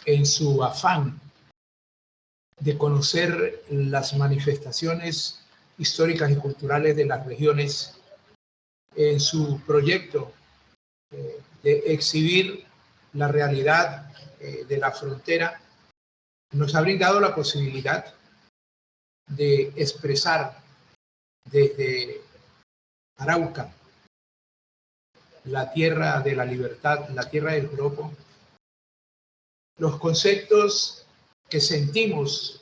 En su afán de conocer las manifestaciones históricas y culturales de las regiones, en su proyecto de exhibir la realidad de la frontera, nos ha brindado la posibilidad de expresar desde Arauca, la tierra de la libertad, la tierra del joropo, los conceptos que sentimos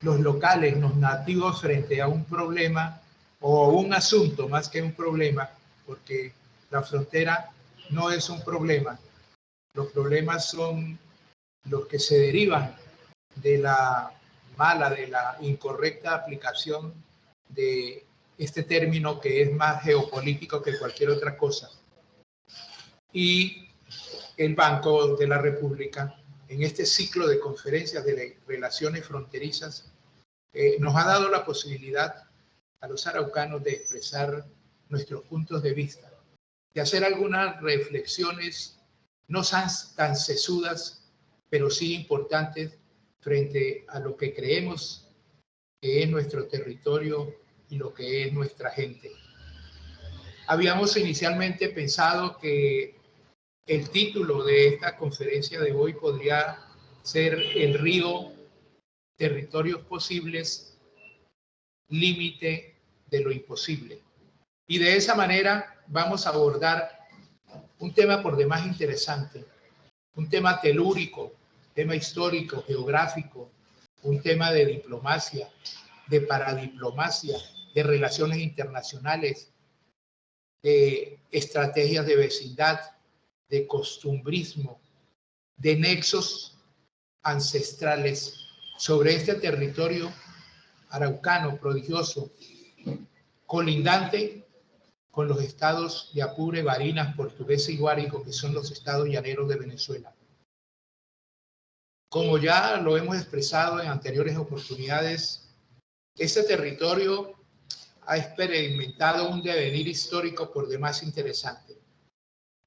los locales, los nativos, frente a un problema o un asunto más que un problema, porque la frontera no es un problema. Los problemas son los que se derivan de la mala, de la incorrecta aplicación de este término que es más geopolítico que cualquier otra cosa. Y el Banco de la República, en este ciclo de conferencias de relaciones fronterizas, nos ha dado la posibilidad a los araucanos de expresar nuestros puntos de vista, de hacer algunas reflexiones no tan sesudas, pero sí importantes frente a lo que creemos que es nuestro territorio y lo que es nuestra gente. Habíamos inicialmente pensado que el título de esta conferencia de hoy podría ser El río, territorios posibles, límite de lo imposible. Y de esa manera vamos a abordar un tema por demás interesante, un tema telúrico, tema histórico, geográfico, un tema de diplomacia, de paradiplomacia, de relaciones internacionales, de estrategias de vecindad, de costumbrismo, de nexos ancestrales sobre este territorio araucano prodigioso, colindante con los estados de Apure, Barinas, Portuguesa y Guárico, que son los estados llaneros de Venezuela. Como ya lo hemos expresado en anteriores oportunidades, este territorio ha experimentado un devenir histórico por demás interesante.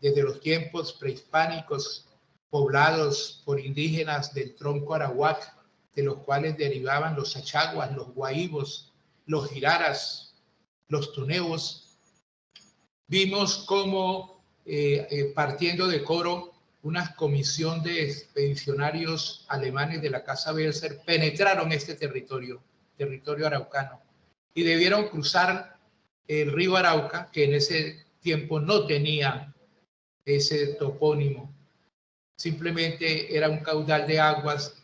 Desde los tiempos prehispánicos, poblados por indígenas del tronco arawak, de los cuales derivaban los achaguas, los guaíbos, los jiraras, los tuneos. Vimos cómo, partiendo de Coro, una comisión de expedicionarios alemanes de la Casa Belser penetraron este territorio araucano, y debieron cruzar el río Arauca, que en ese tiempo no tenía ese topónimo. Simplemente era un caudal de aguas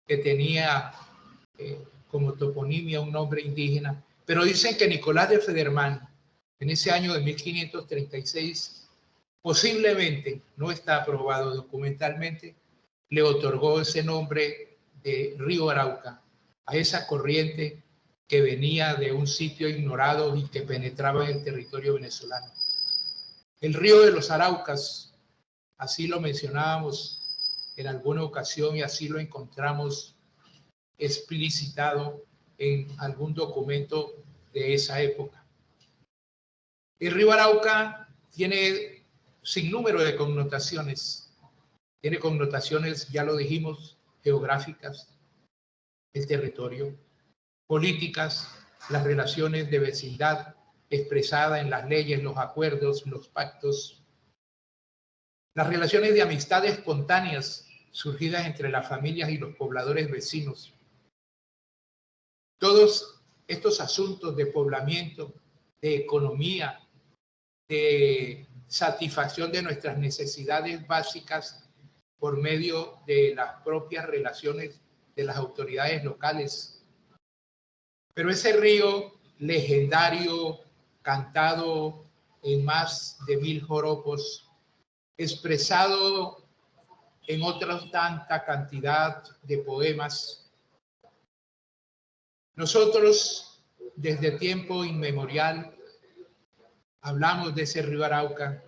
que tenía como toponimia un nombre indígena. Pero dicen que Nicolás de Federman, en ese año de 1536, posiblemente, no está aprobado documentalmente, le otorgó ese nombre de río Arauca a esa corriente que venía de un sitio ignorado y que penetraba en el territorio venezolano. El río de los Araucas, así lo mencionábamos en alguna ocasión y así lo encontramos explicitado en algún documento de esa época. El río Arauca tiene sinnúmero de connotaciones. Tiene connotaciones, ya lo dijimos, geográficas, el territorio, políticas, las relaciones de vecindad expresada en las leyes, los acuerdos, los pactos, las relaciones de amistad espontáneas surgidas entre las familias y los pobladores vecinos. Todos estos asuntos de poblamiento, de economía, de satisfacción de nuestras necesidades básicas por medio de las propias relaciones de las autoridades locales. Pero ese río legendario, cantado en más de 1000 joropos, expresado en otra tanta cantidad de poemas, nosotros desde tiempo inmemorial hablamos de ese río Arauca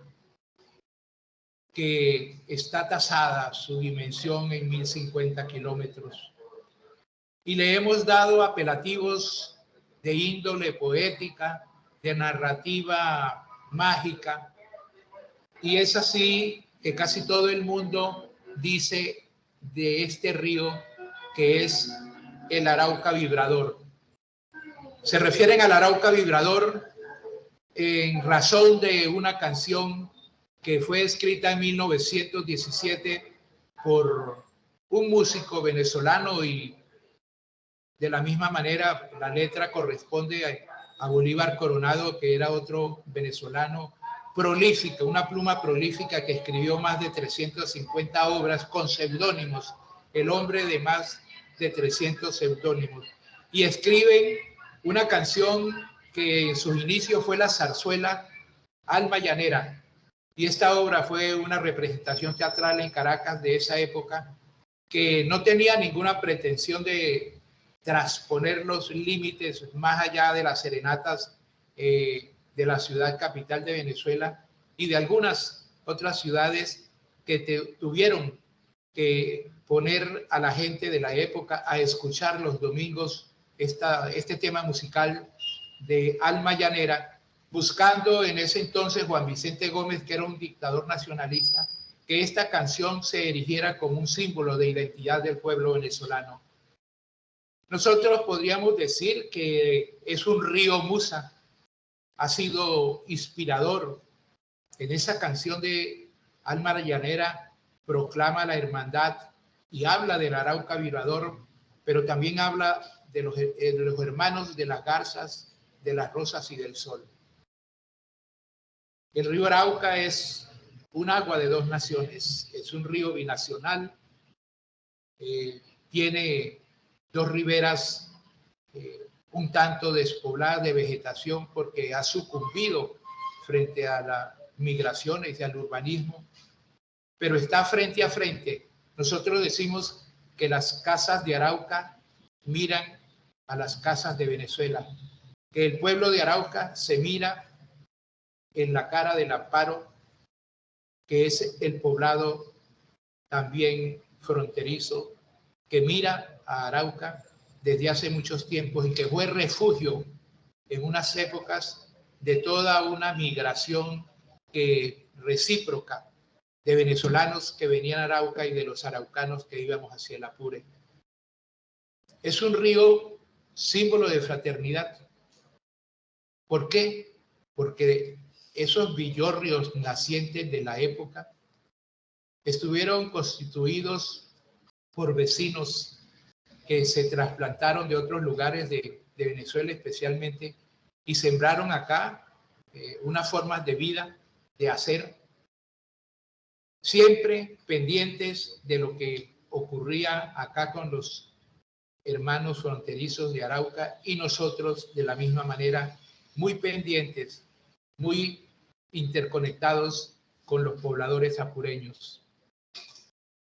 que está tasada su dimensión en 1050 kilómetros. Y le hemos dado apelativos de índole poética, de narrativa mágica, y es así que casi todo el mundo dice de este río que es el Arauca vibrador. Se refieren al Arauca vibrador en razón de una canción que fue escrita en 1917 por un músico venezolano, y de la misma manera la letra corresponde a Bolívar Coronado, que era otro venezolano prolífico, una pluma prolífica que escribió más de 350 obras con seudónimos, el hombre de más de 300 seudónimos. Y escriben una canción que en sus inicios fue la zarzuela Alma Llanera, y esta obra fue una representación teatral en Caracas de esa época que no tenía ninguna pretensión de trasponer los límites más allá de las serenatas de la ciudad capital de Venezuela y de algunas otras ciudades que tuvieron que poner a la gente de la época a escuchar los domingos este tema musical de Alma Llanera, buscando en ese entonces Juan Vicente Gómez, que era un dictador nacionalista, que esta canción se erigiera como un símbolo de identidad del pueblo venezolano. Nosotros podríamos decir que es un río musa, ha sido inspirador. En esa canción de Alma Llanera proclama la hermandad y habla del Arauca vibrador, pero también habla de los hermanos de las garzas, de las rosas y del sol. El río Arauca es un agua de dos naciones, es un río binacional, tiene dos riberas un tanto despobladas de vegetación porque ha sucumbido frente a las migraciones y al urbanismo, pero está frente a frente. Nosotros decimos que las casas de Arauca miran a las casas de Venezuela, que el pueblo de Arauca se mira en la cara del Amparo, que es el poblado también fronterizo, que mira a Arauca desde hace muchos tiempos y que fue refugio en unas épocas de toda una migración recíproca de venezolanos que venían a Arauca y de los araucanos que íbamos hacia el Apure. Es un río símbolo de fraternidad. ¿Por qué? Porque esos villorrios nacientes de la época estuvieron constituidos por vecinos que se trasplantaron de otros lugares de Venezuela especialmente y sembraron acá unas formas de vida, de hacer, siempre pendientes de lo que ocurría acá con los hermanos fronterizos de Arauca, y nosotros de la misma manera muy pendientes, muy interconectados con los pobladores apureños.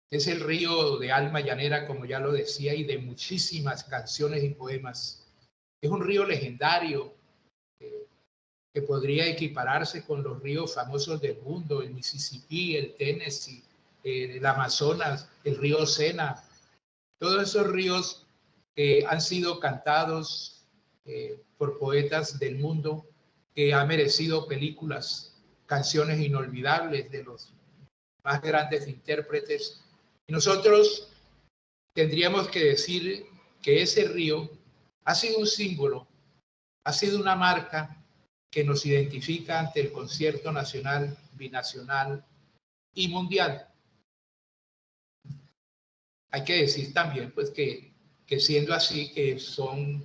Es el río de Alma Llanera, como ya lo decía, y de muchísimas canciones y poemas. Es un río legendario que podría equipararse con los ríos famosos del mundo, el Mississippi, el Tennessee, el Amazonas, el río Sena. Todos esos ríos que han sido cantados por poetas del mundo, que han merecido películas, canciones inolvidables de los más grandes intérpretes. Y nosotros tendríamos que decir que ese río ha sido un símbolo, ha sido una marca que nos identifica ante el concierto nacional, binacional y mundial. Hay que decir también pues que siendo así, que es un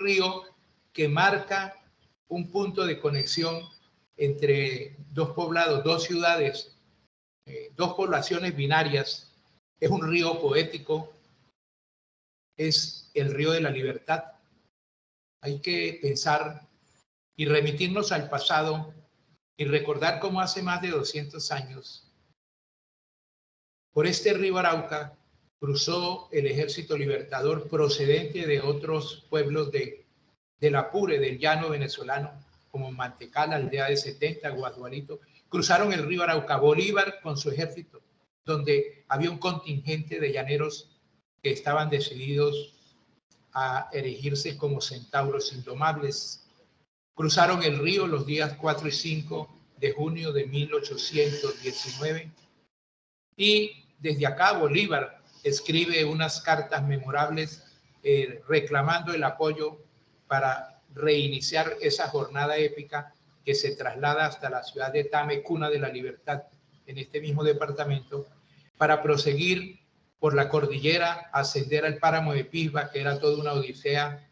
río que marca un punto de conexión entre dos poblados, dos ciudades, dos poblaciones binarias. Es un río poético, es el río de la libertad. Hay que pensar y remitirnos al pasado y recordar cómo hace más de 200 años, por este río Arauca, cruzó el ejército libertador procedente de otros pueblos del Apure, del llano venezolano, como Mantecal, Aldea de 70, Guadualito, cruzaron el río Arauca. Bolívar con su ejército, donde había un contingente de llaneros que estaban decididos a erigirse como centauros indomables. Cruzaron el río los días 4 y 5 de junio de 1819 y desde acá Bolívar escribe unas cartas memorables reclamando el apoyo para reiniciar esa jornada épica que se traslada hasta la ciudad de Tame, cuna de la libertad, en este mismo departamento, para proseguir por la cordillera, ascender al páramo de Pisba, que era toda una odisea,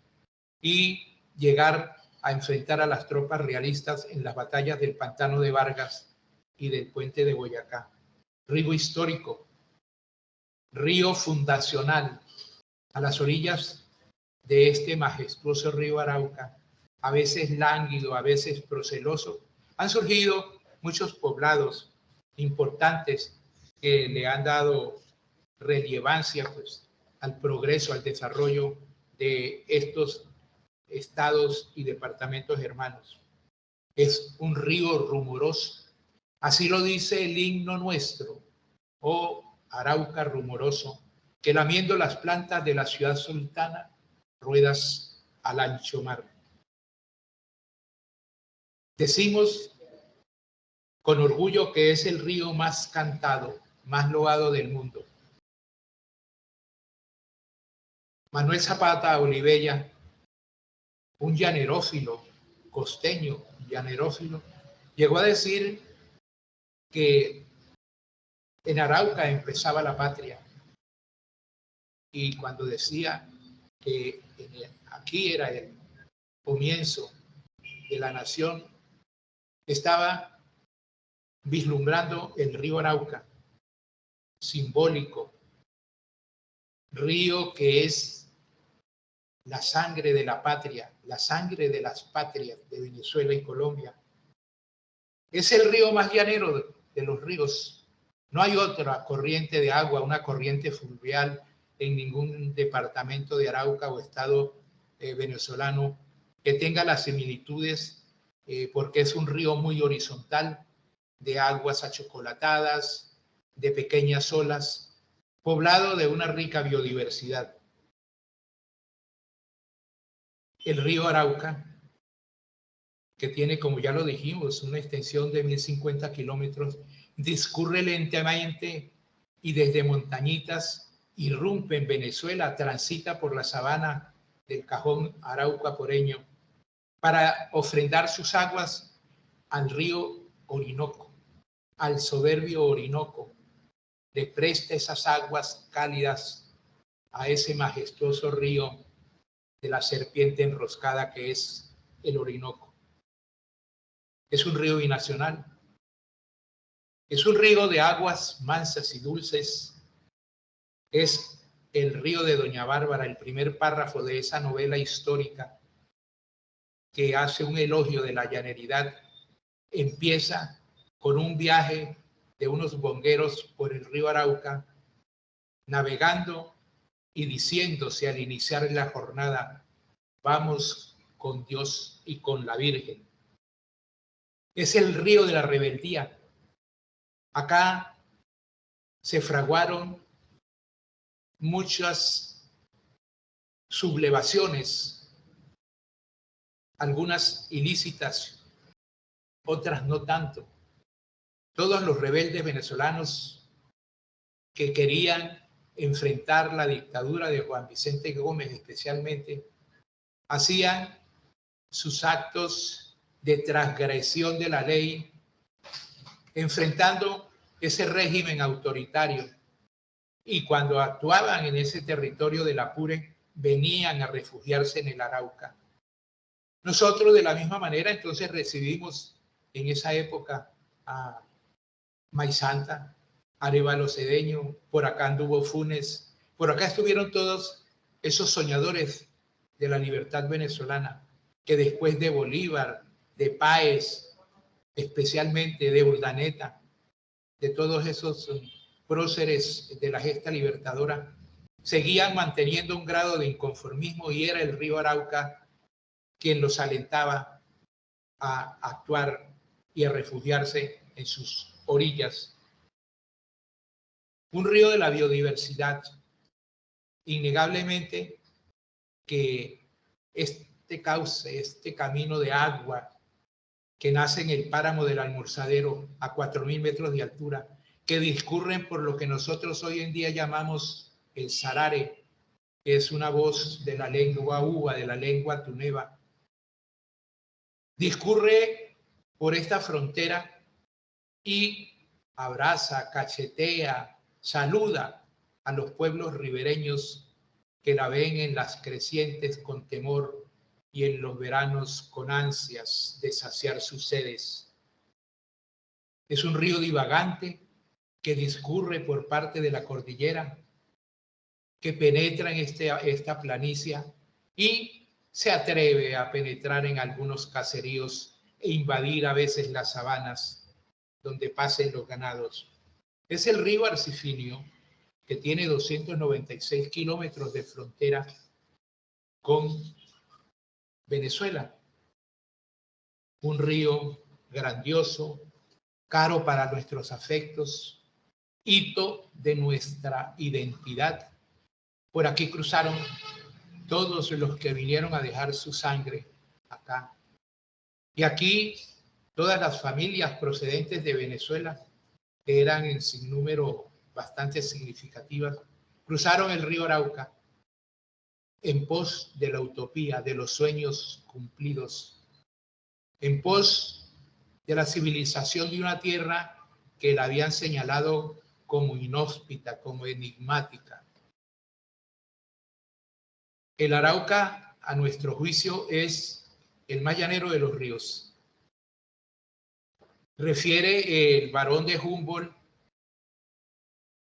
y llegar a enfrentar a las tropas realistas en las batallas del Pantano de Vargas y del Puente de Boyacá. Río histórico, río fundacional, a las orillas de este majestuoso río Arauca, a veces lánguido, a veces proceloso, han surgido muchos poblados importantes que le han dado relevancia pues, al progreso, al desarrollo de estos estados y departamentos hermanos. Es un río rumoroso, así lo dice el himno nuestro, oh Arauca rumoroso, que lamiendo las plantas de la ciudad sultana, ruedas al ancho mar. Decimos con orgullo que es el río más cantado, más loado del mundo. Manuel Zapata Olivella, un llanerófilo, costeño llanerófilo, llegó a decir que en Arauca empezaba la patria. Y cuando decía que aquí era el comienzo de la nación, estaba vislumbrando el río Arauca, simbólico, río que es la sangre de la patria, la sangre de las patrias de Venezuela y Colombia. Es el río más llanero de los ríos. No hay otra corriente de agua, una corriente fluvial en ningún departamento de Arauca o estado venezolano que tenga las similitudes, porque es un río muy horizontal, de aguas achocolatadas, de pequeñas olas, poblado de una rica biodiversidad. El río Arauca, que tiene, como ya lo dijimos, una extensión de 1050 kilómetros, discurre lentamente y desde montañitas irrumpe en Venezuela, transita por la sabana del Cajón Arauca-Poreño para ofrendar sus aguas al río Orinoco, al soberbio Orinoco. Le presta esas aguas cálidas a ese majestuoso río de la serpiente enroscada que es el Orinoco. Es un río binacional. Es un río de aguas mansas y dulces. Es el río de Doña Bárbara, el primer párrafo de esa novela histórica que hace un elogio de la llaneridad. Empieza con un viaje de unos bongueros por el río Arauca, navegando y diciéndose al iniciar la jornada, vamos con Dios y con la Virgen. Es el río de la rebeldía. Acá se fraguaron muchas sublevaciones, algunas ilícitas, otras no tanto. Todos los rebeldes venezolanos que querían enfrentar la dictadura de Juan Vicente Gómez especialmente, hacían sus actos de transgresión de la ley, enfrentando ese régimen autoritario. Y cuando actuaban en ese territorio del Apure, venían a refugiarse en el Arauca. Nosotros de la misma manera entonces recibimos en esa época a Maizanta, Arévalo Cedeño, por acá anduvo Funes, por acá estuvieron todos esos soñadores de la libertad venezolana, que después de Bolívar, de Páez, especialmente de Urdaneta, de todos esos próceres de la gesta libertadora, seguían manteniendo un grado de inconformismo y era el río Arauca quien los alentaba a actuar y a refugiarse en sus orillas. Un río de la biodiversidad. Innegablemente que este cauce, este camino de agua que nace en el páramo del Almorzadero a 4.000 metros de altura, que discurren por lo que nosotros hoy en día llamamos el Sarare, que es una voz de la lengua uva, de la lengua tuneba. Discurre por esta frontera y abraza, cachetea, saluda a los pueblos ribereños que la ven en las crecientes con temor y en los veranos con ansias de saciar sus sedes. Es un río divagante que discurre por parte de la cordillera, que penetra en esta planicie y se atreve a penetrar en algunos caseríos e invadir a veces las sabanas donde pasen los ganados. Es el río Arcifinio, que tiene 296 kilómetros de frontera con Venezuela. Un río grandioso, caro para nuestros afectos, hito de nuestra identidad. Por aquí cruzaron todos los que vinieron a dejar su sangre acá. Y aquí todas las familias procedentes de Venezuela, que eran en sinnúmero bastante significativas, cruzaron el río Arauca en pos de la utopía, de los sueños cumplidos, en pos de la civilización de una tierra que la habían señalado como inhóspita, como enigmática. El Arauca, a nuestro juicio, es el más llanero de los ríos. Refiere el barón de Humboldt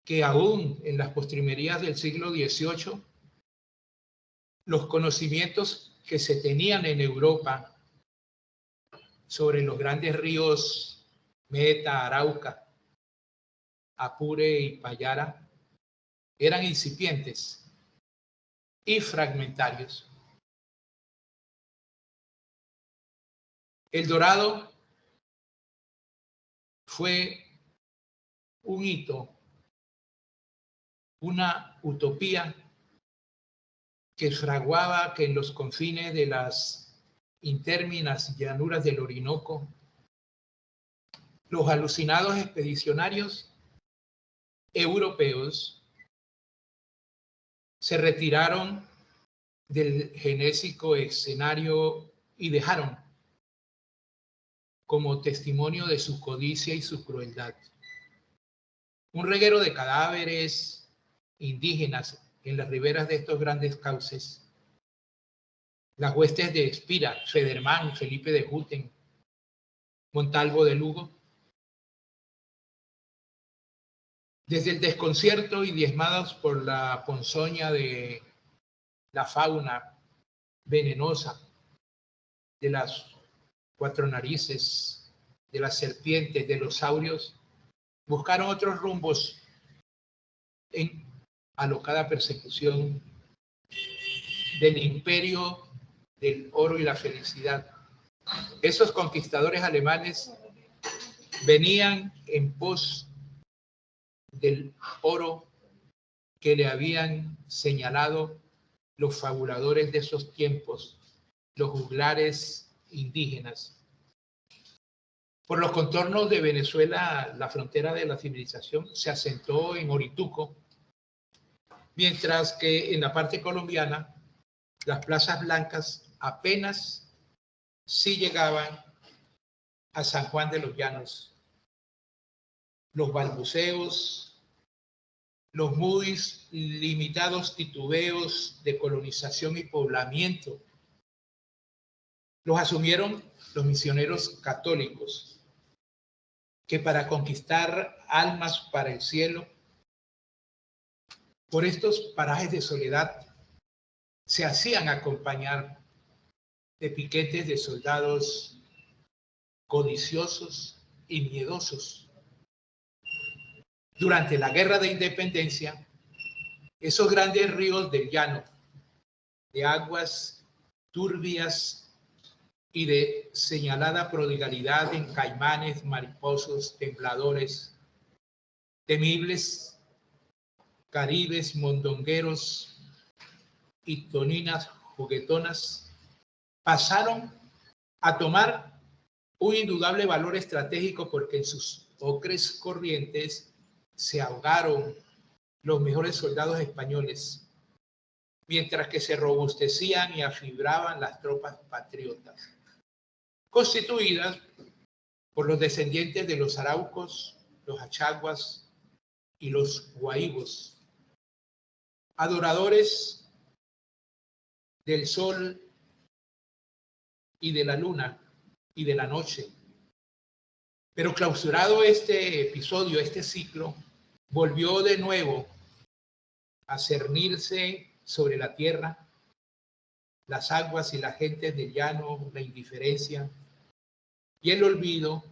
que aún en las postrimerías del siglo XVIII, los conocimientos que se tenían en Europa sobre los grandes ríos Meta, Arauca, Apure y Payara eran incipientes y fragmentarios. El Dorado fue un hito, una utopía que fraguaba que en los confines de las interminas llanuras del Orinoco, los alucinados expedicionarios europeos se retiraron del genésico escenario y dejaron como testimonio de su codicia y su crueldad un reguero de cadáveres indígenas en las riberas de estos grandes cauces. Las huestes de Espira, Federman, Felipe de Guten, Montalvo de Lugo. Desde el desconcierto y diezmados por la ponzoña de la fauna venenosa, de las cuatro narices, de las serpientes, de los saurios, buscaron otros rumbos en alocada persecución del imperio del oro y la felicidad. Esos conquistadores alemanes venían en pos del oro que le habían señalado los fabuladores de esos tiempos, los juglares indígenas. Por los contornos de Venezuela, la frontera de la civilización se asentó en Orituco, mientras que en la parte colombiana, las plazas blancas apenas sí llegaban a San Juan de los Llanos. Los balbuceos, los muy limitados titubeos de colonización y poblamiento los asumieron los misioneros católicos, que para conquistar almas para el cielo, por estos parajes de soledad, se hacían acompañar de piquetes de soldados codiciosos y miedosos. Durante la Guerra de Independencia, esos grandes ríos del llano, de aguas turbias y de señalada prodigalidad en caimanes, mariposos, tembladores, temibles, caribes, mondongueros y toninas juguetonas, pasaron a tomar un indudable valor estratégico porque en sus ocres corrientes se ahogaron los mejores soldados españoles, mientras que se robustecían y afibraban las tropas patriotas, constituidas por los descendientes de los araucos, los achaguas y los guaívos, adoradores del sol y de la luna y de la noche. Pero clausurado este episodio, este ciclo, volvió de nuevo a cernirse sobre la tierra, las aguas y las gentes del llano, la indiferencia y el olvido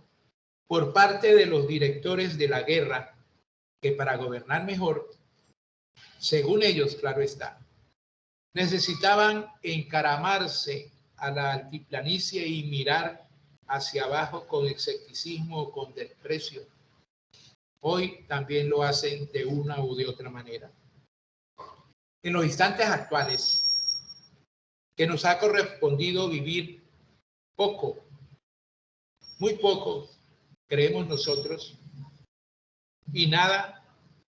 por parte de los directores de la guerra, que para gobernar mejor, según ellos, claro está, necesitaban encaramarse a la altiplanicie y mirar hacia abajo con escepticismo o con desprecio. Hoy también lo hacen de una u de otra manera. En los instantes actuales, que nos ha correspondido vivir poco, muy poco, creemos nosotros, y nada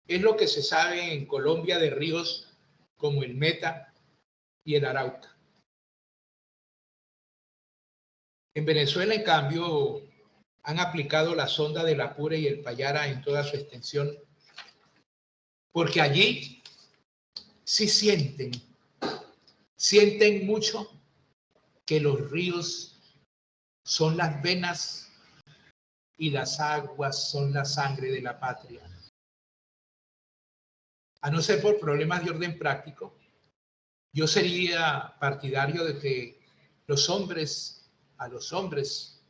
es lo que se sabe en Colombia de ríos como el Meta y el Arauca. En Venezuela, en cambio, han aplicado la sonda del Apure y el Payara en toda su extensión, porque allí sí sienten mucho que los ríos son las venas y las aguas son la sangre de la patria. A no ser por problemas de orden práctico, yo sería partidario de que a los hombres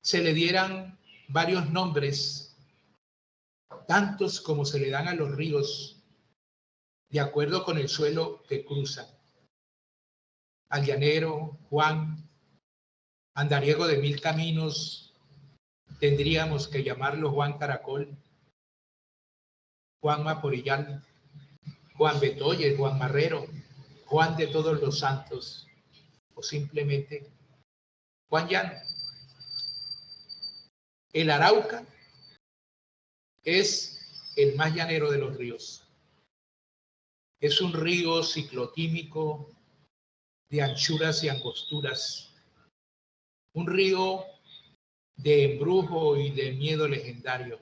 se le dieran varios nombres, tantos como se le dan a los ríos, de acuerdo con el suelo que cruzan. Al llanero, Juan, andariego de 1000 caminos, tendríamos que llamarlo Juan Caracol, Juan Maporillán, Juan Betoye, Juan Marrero, Juan de Todos los Santos, o simplemente Juan Llano. El Arauca es el más llanero de los ríos. Es un río ciclotímico de anchuras y angosturas, un río de embrujo y de miedo legendario.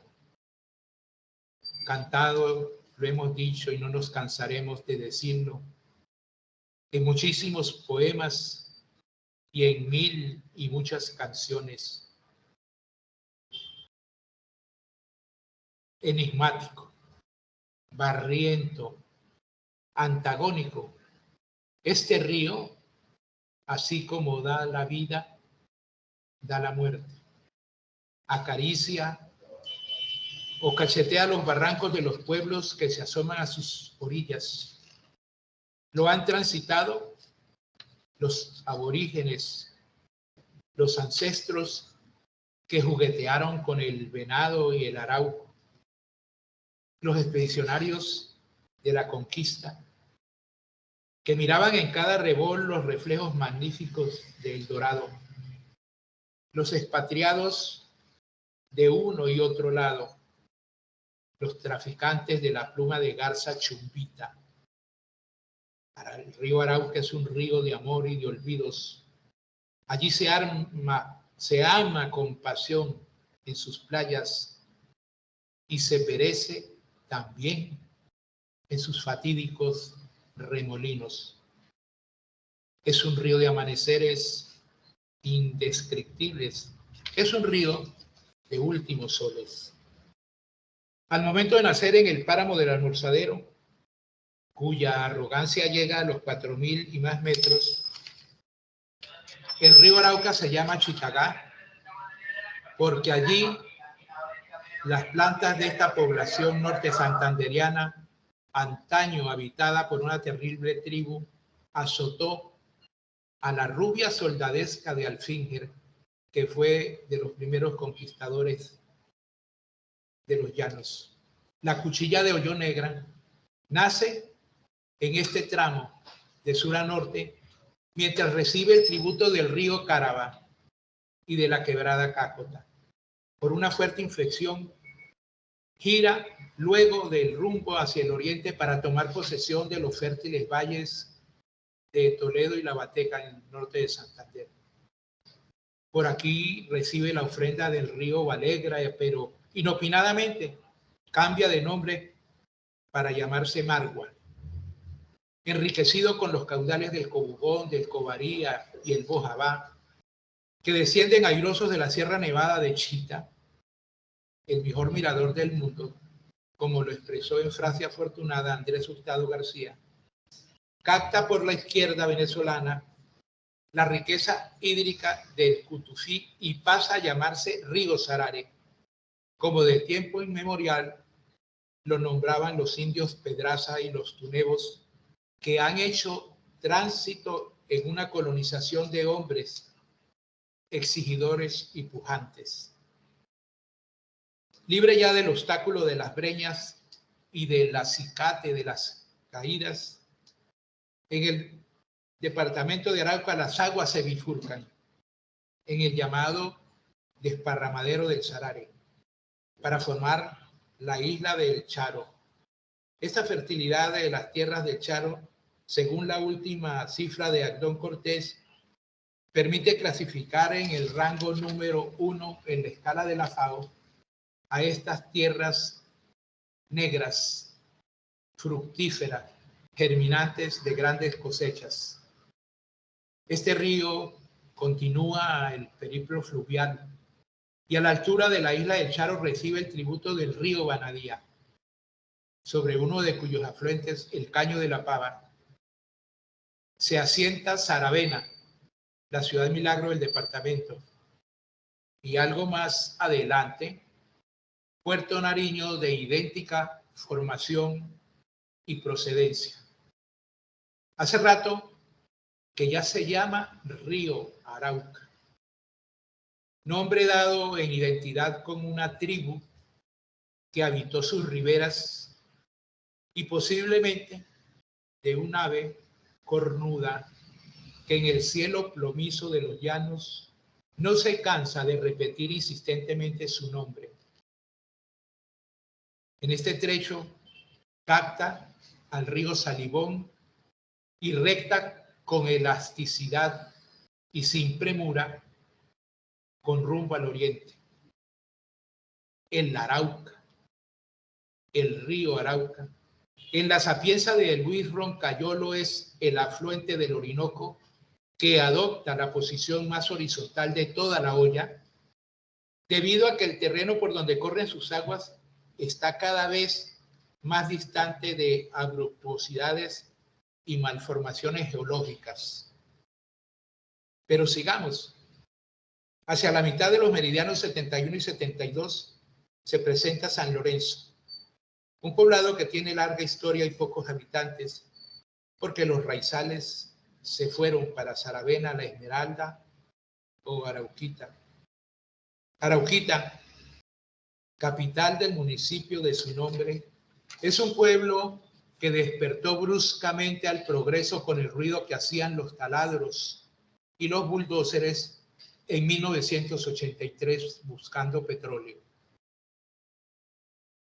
Cantado, lo hemos dicho y no nos cansaremos de decirlo, en muchísimos poemas y en 1000 y muchas canciones. Enigmático, barriento, antagónico. Este río, así como da la vida, da la muerte. Acaricia o cachetea los barrancos de los pueblos que se asoman a sus orillas. Lo han transitado los aborígenes, los ancestros que juguetearon con el venado y el arauco, los expedicionarios de la conquista, que miraban en cada rebol los reflejos magníficos del Dorado, los expatriados de uno y otro lado, los traficantes de la pluma de garza chumbita. El río Arauca es un río de amor y de olvidos. Allí se ama con pasión en sus playas y se perece también en sus fatídicos remolinos. Es un río de amaneceres indescriptibles. Es un río de últimos soles. Al momento de nacer en el páramo del Almorzadero, cuya arrogancia llega a los 4000 y más metros, el río Arauca se llama Chitagá, porque allí las plantas de esta población norte santanderiana, antaño habitada por una terrible tribu, azotó a la rubia soldadesca de Alfínger, que fue de los primeros conquistadores de los llanos. La cuchilla de Hoyo Negra nace en este tramo de sur a norte, mientras recibe el tributo del río Caraba y de la quebrada Cácota. Por una fuerte inflexión, gira luego del rumbo hacia el oriente para tomar posesión de los fértiles valles de Toledo y La Bateca en el norte de Santander. Por aquí recibe la ofrenda del río Valegra, pero inopinadamente cambia de nombre para llamarse Margua. Enriquecido con los caudales del Cobugón, del Cobaría y el Bojabá, que descienden airosos de la Sierra Nevada de Chita, el mejor mirador del mundo, como lo expresó en frase afortunada Andrés Hurtado García, capta por la izquierda venezolana la riqueza hídrica del Cutufí y pasa a llamarse Río Sarare, como de tiempo inmemorial lo nombraban los indios Pedraza y los tunebos, que han hecho tránsito en una colonización de hombres exigidores y pujantes. Libre ya del obstáculo de las breñas y del acicate de las caídas, en el departamento de Arauca las aguas se bifurcan en el llamado desparramadero del Sarare para formar la isla del Charo. Esta fertilidad de las tierras del Charo, según la última cifra de Agdón Cortés, permite clasificar en el rango número 1 en la escala de la FAO a estas tierras negras, fructíferas, germinantes de grandes cosechas. Este río continúa el periplo fluvial y a la altura de la isla del Charo recibe el tributo del río Banadía, sobre uno de cuyos afluentes, el Caño de la Pava, se asienta Saravena, la ciudad milagro del departamento, y algo más adelante, Puerto Nariño, de idéntica formación y procedencia. Hace rato que ya se llama Río Arauca, nombre dado en identidad con una tribu que habitó sus riberas y posiblemente de un ave cornuda que en el cielo plomizo de los llanos no se cansa de repetir insistentemente su nombre. En este trecho capta al río Salibón y recta con elasticidad y sin premura con rumbo al oriente. El Arauca, el río Arauca, en la Sapienza de Luis Roncayolo es el afluente del Orinoco que adopta la posición más horizontal de toda la olla, debido a que el terreno por donde corren sus aguas está cada vez más distante de abruptuosidades y malformaciones geológicas. Pero sigamos. Hacia la mitad de los meridianos 71 y 72 se presenta San Lorenzo, un poblado que tiene larga historia y pocos habitantes, porque los raizales se fueron para Saravena, La Esmeralda o Arauquita. Arauquita, capital del municipio de su nombre, es un pueblo que despertó bruscamente al progreso con el ruido que hacían los taladros y los bulldózeres en 1983 buscando petróleo.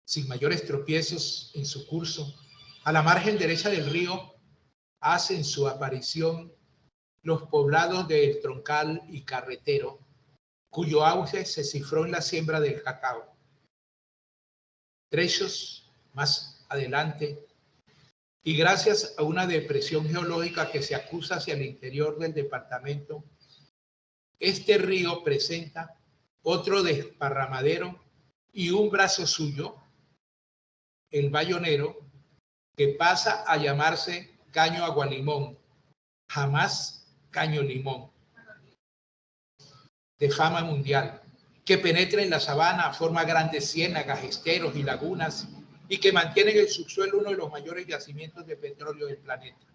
Sin mayores tropiezos en su curso, a la margen derecha del río hacen su aparición los poblados de El Troncal y Carretero, cuyo auge se cifró en la siembra del cacao. Trechos más adelante, y gracias a una depresión geológica que se acusa hacia el interior del departamento, este río presenta otro desparramadero y un brazo suyo, el Bayonero, que pasa a llamarse Caño Agualimón, jamás Caño Limón, de fama mundial, que penetra en la sabana, forma grandes ciénagas, esteros y lagunas, y que mantiene en el subsuelo uno de los mayores yacimientos de petróleo del planeta.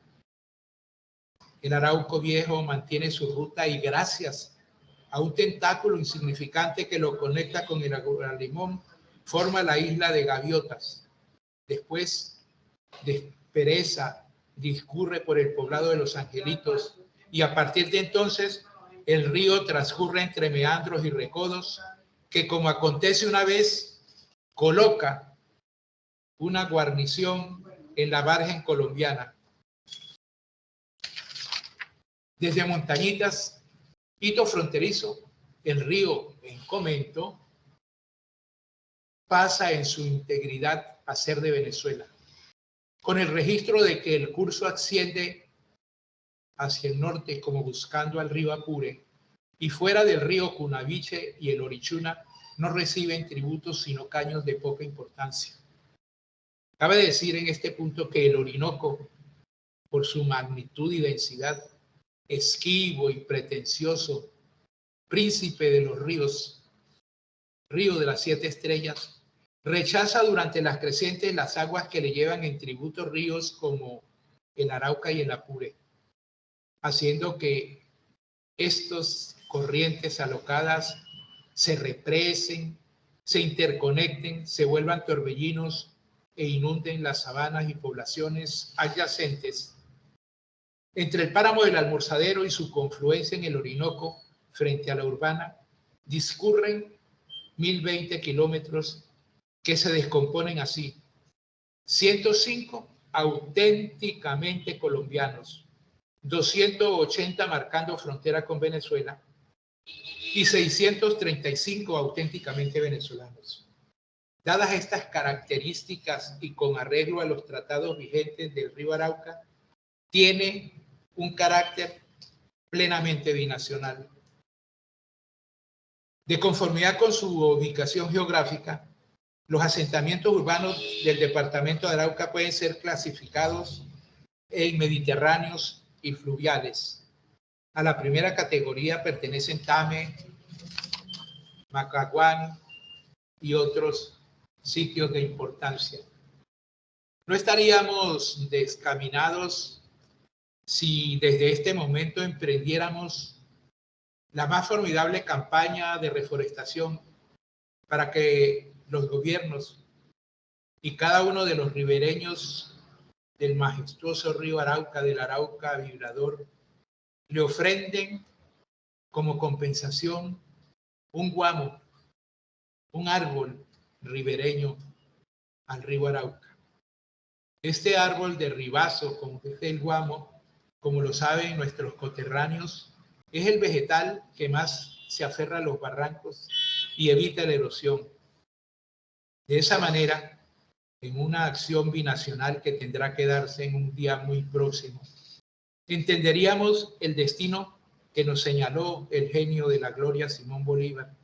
El Arauco Viejo mantiene su ruta y gracias a un tentáculo insignificante que lo conecta con el Agualimón, forma la isla de Gaviotas. Después despereza, discurre por el poblado de Los Angelitos y a partir de entonces el río transcurre entre meandros y recodos que, como acontece una vez, coloca una guarnición en la margen colombiana. Desde Montañitas, hito fronterizo, el río en Comento pasa en su integridad a ser de Venezuela, con el registro de que el curso asciende hacia el norte como buscando al río Apure, y fuera del río Cunaviche y el Orichuna no reciben tributos sino caños de poca importancia. Cabe decir en este punto que el Orinoco, por su magnitud y densidad, esquivo y pretencioso, príncipe de los ríos, río de las 7 estrellas, rechaza durante las crecientes las aguas que le llevan en tributo ríos como el Arauca y el Apure, haciendo que estos corrientes alocadas se represen, se interconecten, se vuelvan torbellinos e inunden las sabanas y poblaciones adyacentes. Entre el páramo del Almorzadero y su confluencia en el Orinoco, frente a la Urbana, discurren 1020 kilómetros que se descomponen así. 105 auténticamente colombianos, 280 marcando frontera con Venezuela y 635 auténticamente venezolanos. Dadas estas características y con arreglo a los tratados vigentes del río Arauca, tiene un carácter plenamente binacional. De conformidad con su ubicación geográfica, los asentamientos urbanos del departamento de Arauca pueden ser clasificados en mediterráneos y fluviales. A la primera categoría pertenecen Tame, Macaguán y otros sitios de importancia. No estaríamos descaminados si desde este momento emprendiéramos la más formidable campaña de reforestación para que los gobiernos y cada uno de los ribereños del majestuoso río Arauca, del Arauca vibrador, le ofrenden como compensación un guamo, un árbol ribereño al río Arauca. Este árbol de ribazo, como es el guamo, como lo saben nuestros coterráneos, es el vegetal que más se aferra a los barrancos y evita la erosión. De esa manera, en una acción binacional que tendrá que darse en un día muy próximo, entenderíamos el destino que nos señaló el genio de la gloria Simón Bolívar,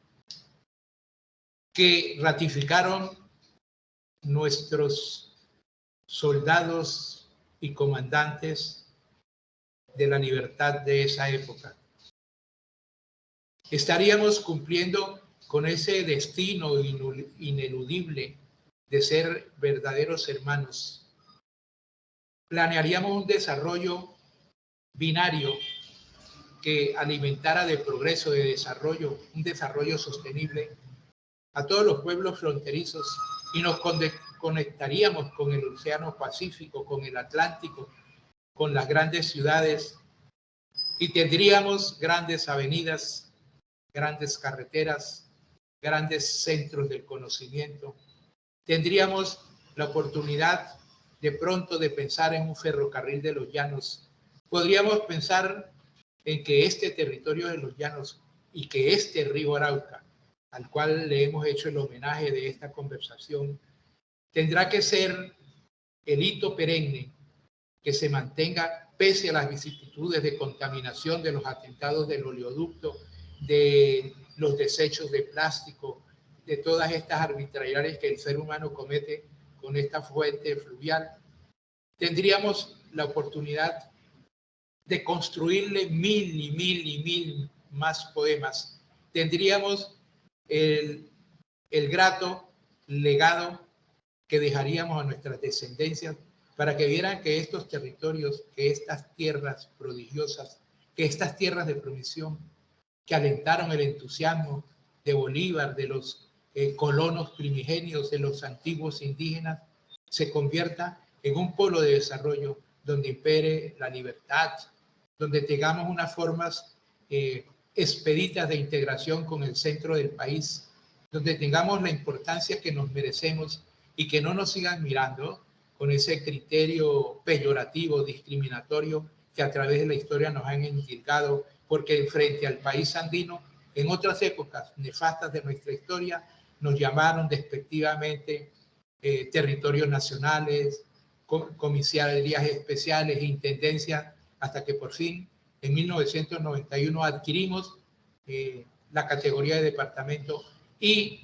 que ratificaron nuestros soldados y comandantes de la libertad de esa época. Estaríamos cumpliendo con ese destino ineludible de ser verdaderos hermanos. Planearíamos un desarrollo binario que alimentara de progreso, de desarrollo, un desarrollo sostenible a todos los pueblos fronterizos y nos conectaríamos con el Océano Pacífico, con el Atlántico, con las grandes ciudades y tendríamos grandes avenidas, grandes carreteras, grandes centros del conocimiento. Tendríamos la oportunidad de pronto de pensar en un ferrocarril de los llanos. Podríamos pensar en que este territorio de los llanos y que este río Arauca, al cual le hemos hecho el homenaje de esta conversación, tendrá que ser el hito perenne que se mantenga pese a las vicisitudes de contaminación, de los atentados del oleoducto, de los desechos de plástico, de todas estas arbitrariedades que el ser humano comete con esta fuente fluvial. Tendríamos la oportunidad de construirle mil y mil y mil más poemas. Tendríamos el grato legado que dejaríamos a nuestras descendencias para que vieran que estos territorios, que estas tierras prodigiosas, que estas tierras de promisión, que alentaron el entusiasmo de Bolívar, de los colonos primigenios, de los antiguos indígenas, se convierta en un polo de desarrollo donde impere la libertad, donde tengamos unas formas expeditas de integración con el centro del país, donde tengamos la importancia que nos merecemos y que no nos sigan mirando con ese criterio peyorativo, discriminatorio, que a través de la historia nos han inculcado, porque frente al país andino, en otras épocas nefastas de nuestra historia, nos llamaron despectivamente territorios nacionales, comisarías especiales, intendencias, hasta que por fin, en 1991, adquirimos la categoría de departamento, y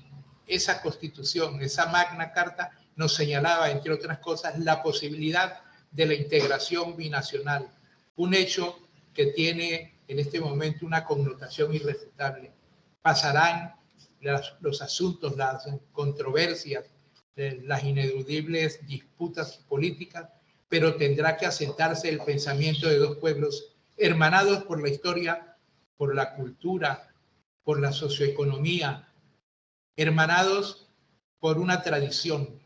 esa constitución, esa magna carta, nos señalaba, entre otras cosas, la posibilidad de la integración binacional, un hecho que tiene en este momento una connotación irrefutable. Pasarán los asuntos, las controversias, las ineludibles disputas políticas, pero tendrá que asentarse el pensamiento de dos pueblos hermanados por la historia, por la cultura, por la socioeconomía, hermanados por una tradición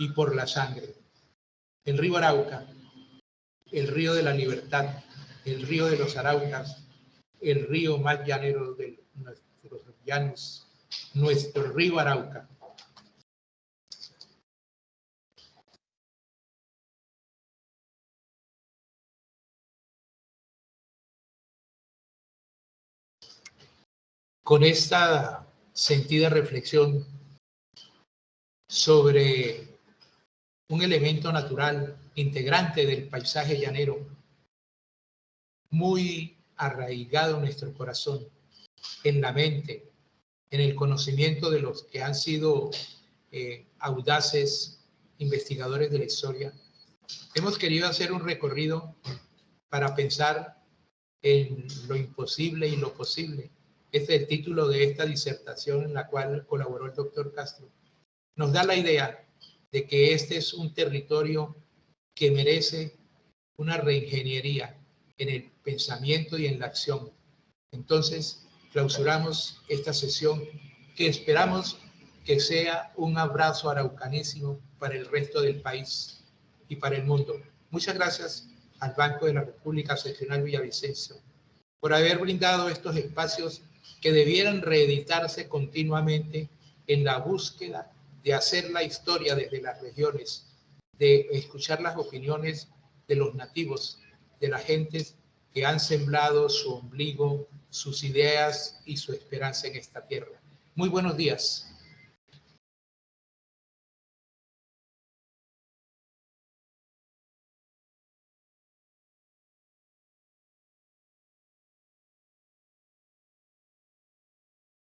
y por la sangre. El río Arauca, el río de la libertad, el río de los Araucas, el río más llanero de nuestros llanos, nuestro río Arauca. Con esta sentida reflexión sobre un elemento natural integrante del paisaje llanero, muy arraigado en nuestro corazón, en la mente, en el conocimiento de los que han sido audaces investigadores de la historia, hemos querido hacer un recorrido para pensar en lo imposible y lo posible. Este es el título de esta disertación en la cual colaboró el doctor Castro. Nos da la idea de que este es un territorio que merece una reingeniería en el pensamiento y en la acción. Entonces, clausuramos esta sesión que esperamos que sea un abrazo araucanísimo para el resto del país y para el mundo. Muchas gracias al Banco de la República Seccional Villavicencio por haber brindado estos espacios que debieran reeditarse continuamente en la búsqueda de hacer la historia desde las regiones, de escuchar las opiniones de los nativos, de las gentes que han sembrado su ombligo, sus ideas y su esperanza en esta tierra. Muy buenos días.